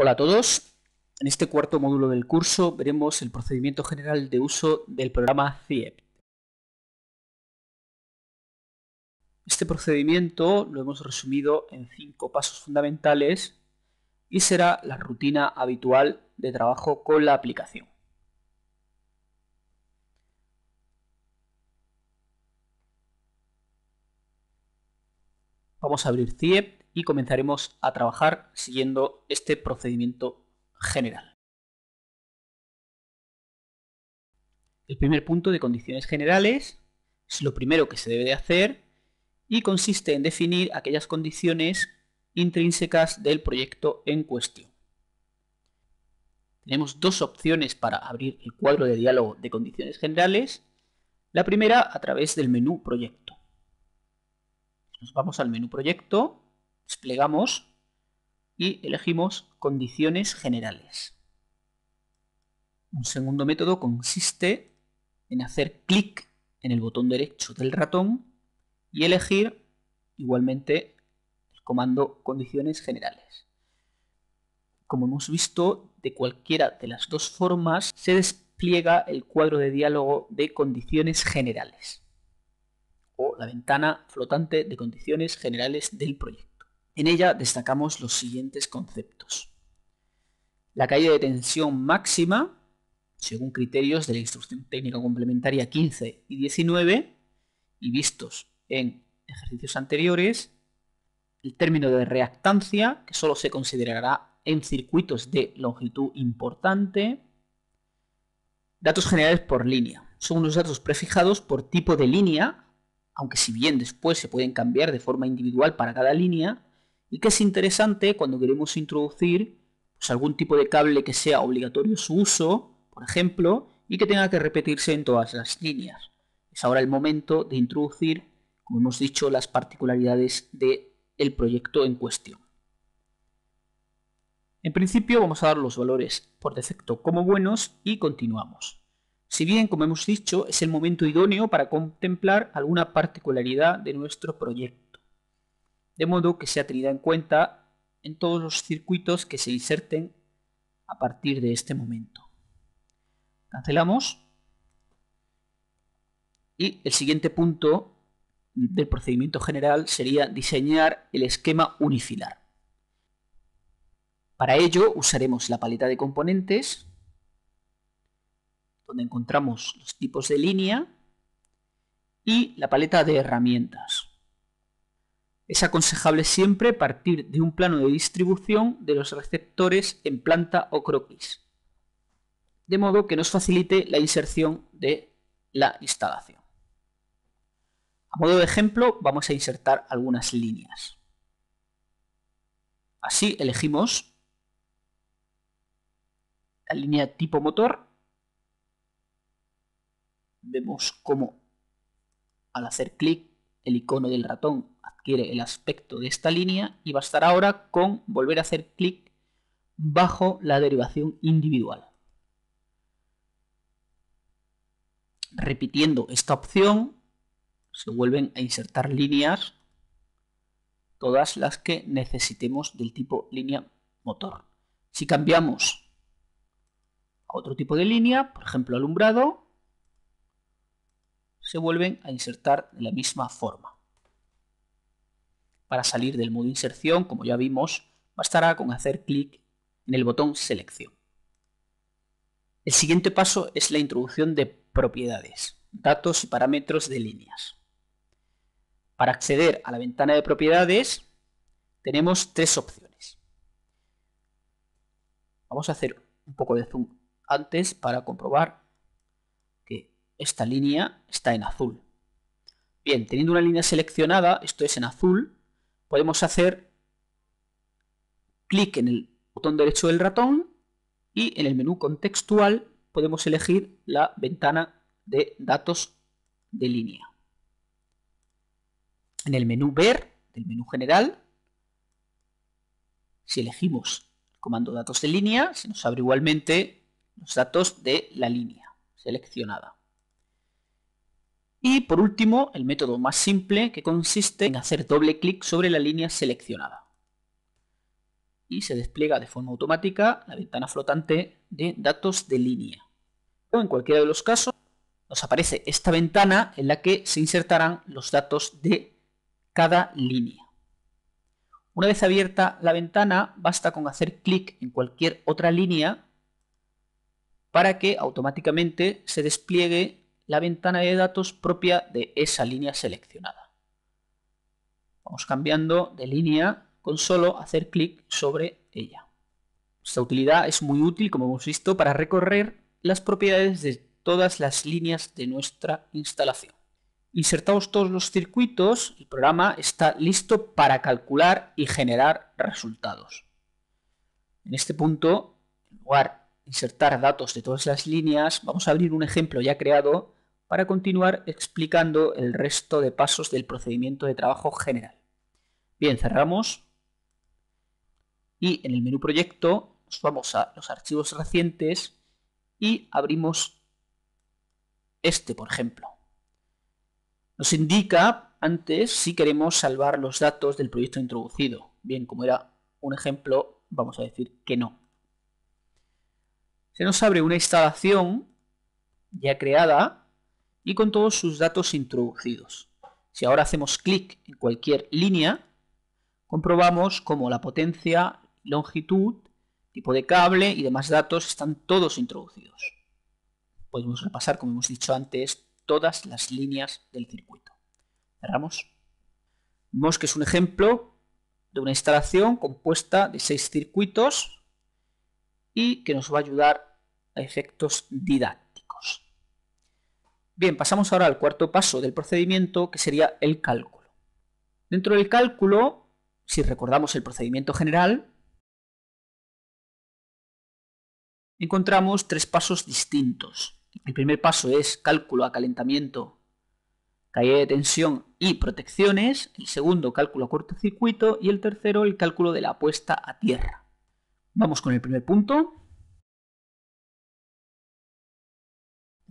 Hola a todos. En este cuarto módulo del curso veremos el procedimiento general de uso del programa CIEP. Este procedimiento lo hemos resumido en 5 pasos fundamentales y será la rutina habitual de trabajo con la aplicación. Vamos a abrir CIEP y comenzaremos a trabajar siguiendo este procedimiento general. El primer punto de condiciones generales es lo primero que se debe de hacer y consiste en definir aquellas condiciones intrínsecas del proyecto en cuestión. Tenemos dos opciones para abrir el cuadro de diálogo de condiciones generales. La primera a través del menú Proyecto. Nos vamos al menú Proyecto, desplegamos y elegimos Condiciones generales. Un segundo método consiste en hacer clic en el botón derecho del ratón y elegir igualmente el comando Condiciones generales. Como hemos visto, de cualquiera de las dos formas se despliega el cuadro de diálogo de condiciones generales o la ventana flotante de condiciones generales del proyecto. En ella destacamos los siguientes conceptos: la caída de tensión máxima según criterios de la Instrucción Técnica Complementaria 15 y 19 y vistos en ejercicios anteriores, el término de reactancia, que solo se considerará en circuitos de longitud importante, datos generales por línea. Son unos datos prefijados por tipo de línea, aunque si bien después se pueden cambiar de forma individual para cada línea, y que es interesante cuando queremos introducir algún tipo de cable que sea obligatorio su uso, por ejemplo, y que tenga que repetirse en todas las líneas. Es ahora el momento de introducir, como hemos dicho, las particularidades del proyecto en cuestión. En principio vamos a dar los valores por defecto como buenos y continuamos. Si bien, como hemos dicho, es el momento idóneo para contemplar alguna particularidad de nuestro proyecto, de modo que sea tenida en cuenta en todos los circuitos que se inserten a partir de este momento. Cancelamos y el siguiente punto del procedimiento general sería diseñar el esquema unifilar. Para ello usaremos la paleta de componentes, donde encontramos los tipos de línea, y la paleta de herramientas. Es aconsejable siempre partir de un plano de distribución de los receptores en planta o croquis, de modo que nos facilite la inserción de la instalación. A modo de ejemplo, vamos a insertar algunas líneas. Así elegimos la línea tipo motor. Vemos cómo al hacer clic el icono del ratón adquiere el aspecto de esta línea y bastará ahora con volver a hacer clic bajo la derivación individual. Repitiendo esta opción se vuelven a insertar líneas, todas las que necesitemos del tipo línea motor. Si cambiamos a otro tipo de línea, por ejemplo alumbrado, se vuelven a insertar de la misma forma. Para salir del modo inserción, como ya vimos, bastará con hacer clic en el botón selección. El siguiente paso es la introducción de propiedades, datos y parámetros de líneas. Para acceder a la ventana de propiedades tenemos 3 opciones. Vamos a hacer un poco de zoom antes para comprobar que esta línea está en azul. Bien, teniendo una línea seleccionada, esto es en azul, podemos hacer clic en el botón derecho del ratón y en el menú contextual podemos elegir la ventana de datos de línea. En el menú ver del menú general, si elegimos el comando datos de línea, se nos abre igualmente los datos de la línea seleccionada. Y por último, el método más simple, que consiste en hacer doble clic sobre la línea seleccionada. y se despliega de forma automática la ventana flotante de datos de línea. O en cualquiera de los casos nos aparece esta ventana en la que se insertarán los datos de cada línea. Una vez abierta la ventana, basta con hacer clic en cualquier otra línea para que automáticamente se despliegue la ventana de datos propia de esa línea seleccionada. Vamos cambiando de línea con solo hacer clic sobre ella. Esta utilidad es muy útil, como hemos visto, para recorrer las propiedades de todas las líneas de nuestra instalación. Insertados todos los circuitos, el programa está listo para calcular y generar resultados. En este punto, en lugar de insertar datos de todas las líneas, vamos a abrir un ejemplo ya creado para continuar explicando el resto de pasos del procedimiento de trabajo general. Bien, cerramos y en el menú proyecto nos vamos a los archivos recientes y abrimos este, por ejemplo. Nos indica antes si queremos salvar los datos del proyecto introducido. Bien, como era un ejemplo, vamos a decir que no. Se nos abre una instalación ya creada y con todos sus datos introducidos. Si ahora hacemos clic en cualquier línea, comprobamos cómo la potencia, longitud, tipo de cable y demás datos están todos introducidos. Podemos repasar, como hemos dicho antes, todas las líneas del circuito. Cerramos. Vemos que es un ejemplo de una instalación compuesta de 6 circuitos y que nos va a ayudar a efectos didácticos. Bien, pasamos ahora al cuarto paso del procedimiento, que sería el cálculo. Dentro del cálculo, si recordamos el procedimiento general, encontramos 3 pasos distintos. El primer paso es cálculo a calentamiento, caída de tensión y protecciones. El segundo, cálculo a cortocircuito. Y el tercero, el cálculo de la puesta a tierra. Vamos con el primer punto.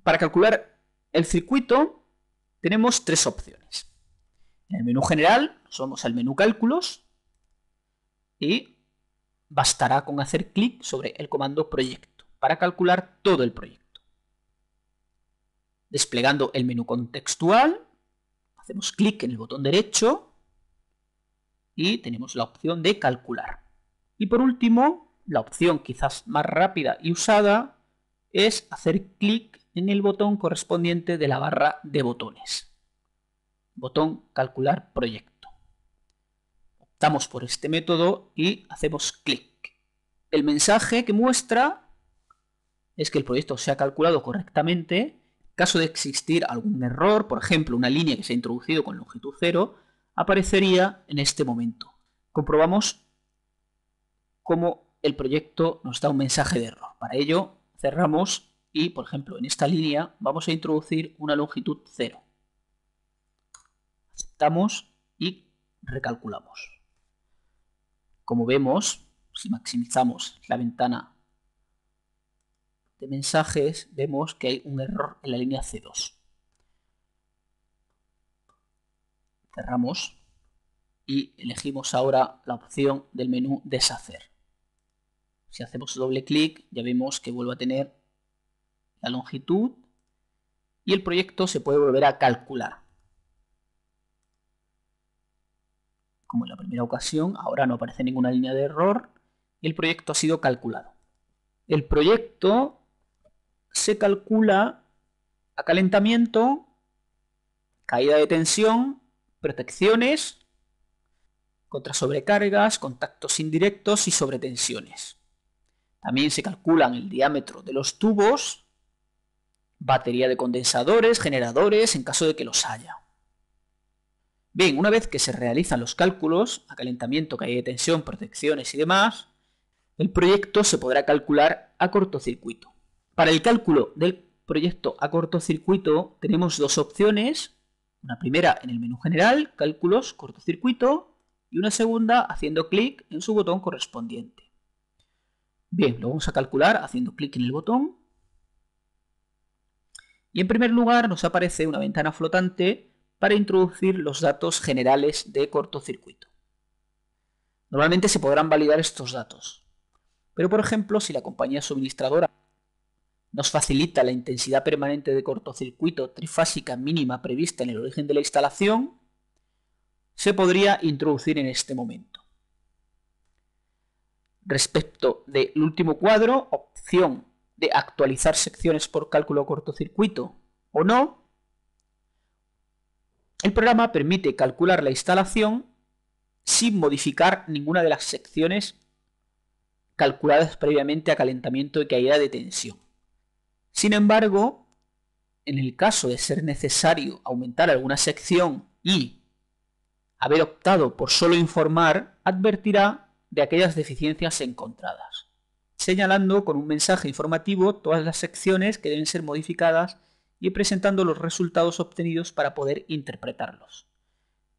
Para calcular el circuito tenemos 3 opciones. En el menú general nos vamos al menú cálculos y bastará con hacer clic sobre el comando proyecto para calcular todo el proyecto. Desplegando el menú contextual, hacemos clic en el botón derecho y tenemos la opción de calcular. Y por último, la opción quizás más rápida y usada es hacer clic en el botón correspondiente de la barra de botones. Botón calcular proyecto. Optamos por este método y hacemos clic. El mensaje que muestra es que el proyecto se ha calculado correctamente. En caso de existir algún error, por ejemplo, una línea que se ha introducido con longitud 0, aparecería en este momento. Comprobamos cómo el proyecto nos da un mensaje de error. Para ello, cerramos y, por ejemplo, en esta línea vamos a introducir una longitud 0. Aceptamos y recalculamos. Como vemos, si maximizamos la ventana de mensajes, vemos que hay un error en la línea C2. Cerramos y elegimos ahora la opción del menú deshacer. Si hacemos doble clic, ya vemos que vuelve a tener la longitud y el proyecto se puede volver a calcular. Como en la primera ocasión, ahora no aparece ninguna línea de error y el proyecto ha sido calculado. El proyecto se calcula a calentamiento, caída de tensión, protecciones, contra sobrecargas, contactos indirectos y sobretensiones. También se calculan el diámetro de los tubos, batería de condensadores, generadores, en caso de que los haya. Bien, una vez que se realizan los cálculos, a calentamiento, caída de tensión, protecciones y demás, el proyecto se podrá calcular a cortocircuito. Para el cálculo del proyecto a cortocircuito tenemos 2 opciones. Una primera en el menú general, cálculos, cortocircuito, y una segunda haciendo clic en su botón correspondiente. Bien, lo vamos a calcular haciendo clic en el botón. Y en primer lugar nos aparece una ventana flotante para introducir los datos generales de cortocircuito. Normalmente se podrán validar estos datos. Pero, por ejemplo, si la compañía suministradora nos facilita la intensidad permanente de cortocircuito trifásica mínima prevista en el origen de la instalación, se podría introducir en este momento. Respecto del último cuadro, opción de actualizar secciones por cálculo cortocircuito o no, el programa permite calcular la instalación sin modificar ninguna de las secciones calculadas previamente a calentamiento y caída de tensión. Sin embargo, en el caso de ser necesario aumentar alguna sección y haber optado por solo informar, advertirá de aquellas deficiencias encontradas, señalando con un mensaje informativo todas las secciones que deben ser modificadas y presentando los resultados obtenidos para poder interpretarlos,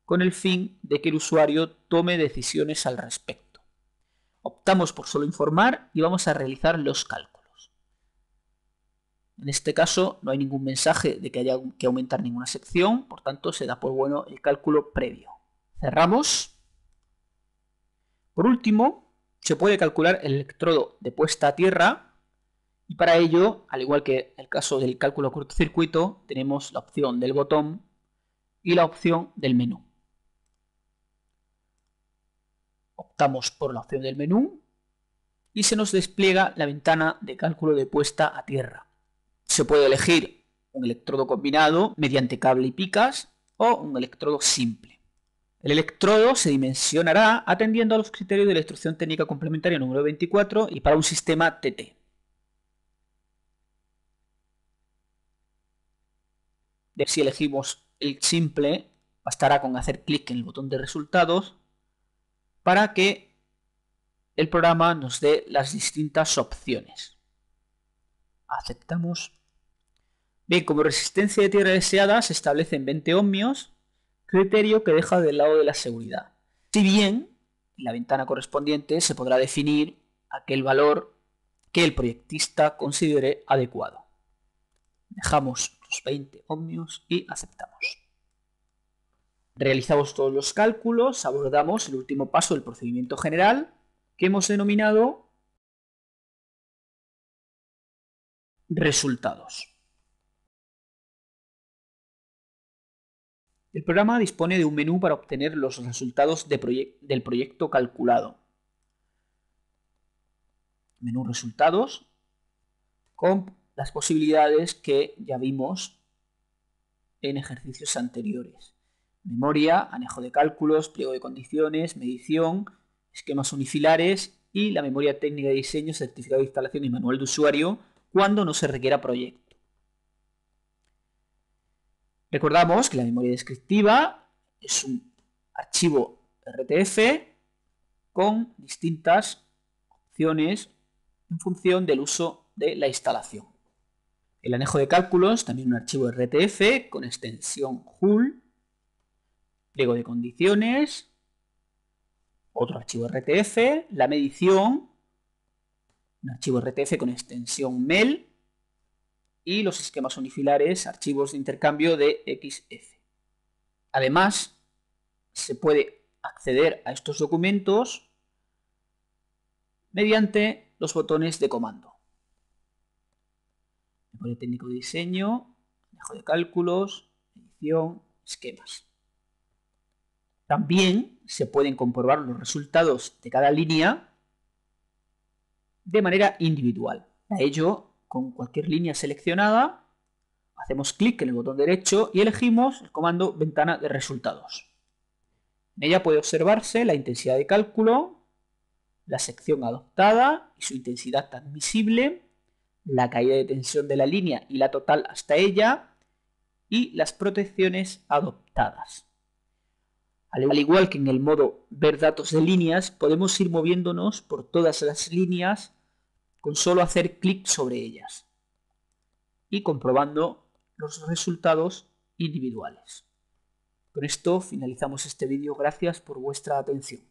con el fin de que el usuario tome decisiones al respecto. Optamos por solo informar y vamos a realizar los cálculos. En este caso no hay ningún mensaje de que haya que aumentar ninguna sección, por tanto se da por bueno el cálculo previo. Cerramos. Por último, se puede calcular el electrodo de puesta a tierra y para ello, al igual que en el caso del cálculo cortocircuito, tenemos la opción del botón y la opción del menú. Optamos por la opción del menú y se nos despliega la ventana de cálculo de puesta a tierra. Se puede elegir un electrodo combinado mediante cable y picas o un electrodo simple. El electrodo se dimensionará atendiendo a los criterios de la instrucción técnica complementaria número 24 y para un sistema TT. Si elegimos el simple, bastará con hacer clic en el botón de resultados para que el programa nos dé las distintas opciones. Aceptamos. Bien, como resistencia de tierra deseada se establece en 20 ohmios, criterio que deja del lado de la seguridad. Si bien, en la ventana correspondiente se podrá definir aquel valor que el proyectista considere adecuado. Dejamos los 20 ohmios y aceptamos. Realizamos todos los cálculos, abordamos el último paso del procedimiento general que hemos denominado resultados. El programa dispone de un menú para obtener los resultados del proyecto calculado. Menú resultados con las posibilidades que ya vimos en ejercicios anteriores. Memoria, anejo de cálculos, pliego de condiciones, medición, esquemas unifilares y la memoria técnica de diseño, certificado de instalación y manual de usuario cuando no se requiera proyecto. Recordamos que la memoria descriptiva es un archivo RTF con distintas opciones en función del uso de la instalación. El anejo de cálculos, también un archivo RTF con extensión HUL, pliego de condiciones, otro archivo RTF, la medición, un archivo RTF con extensión MEL, y los esquemas unifilares, archivos de intercambio de XF. Además, se puede acceder a estos documentos mediante los botones de comando. Memoria técnico de diseño, anejo de cálculos, edición, esquemas. También se pueden comprobar los resultados de cada línea de manera individual. Para ello, con cualquier línea seleccionada, hacemos clic en el botón derecho y elegimos el comando ventana de resultados. En ella puede observarse la intensidad de cálculo, la sección adoptada y su intensidad admisible, la caída de tensión de la línea y la total hasta ella, y las protecciones adoptadas. Al igual que en el modo ver datos de líneas, podemos ir moviéndonos por todas las líneas con solo hacer clic sobre ellas y comprobando los resultados individuales. Con esto finalizamos este vídeo. Gracias por vuestra atención.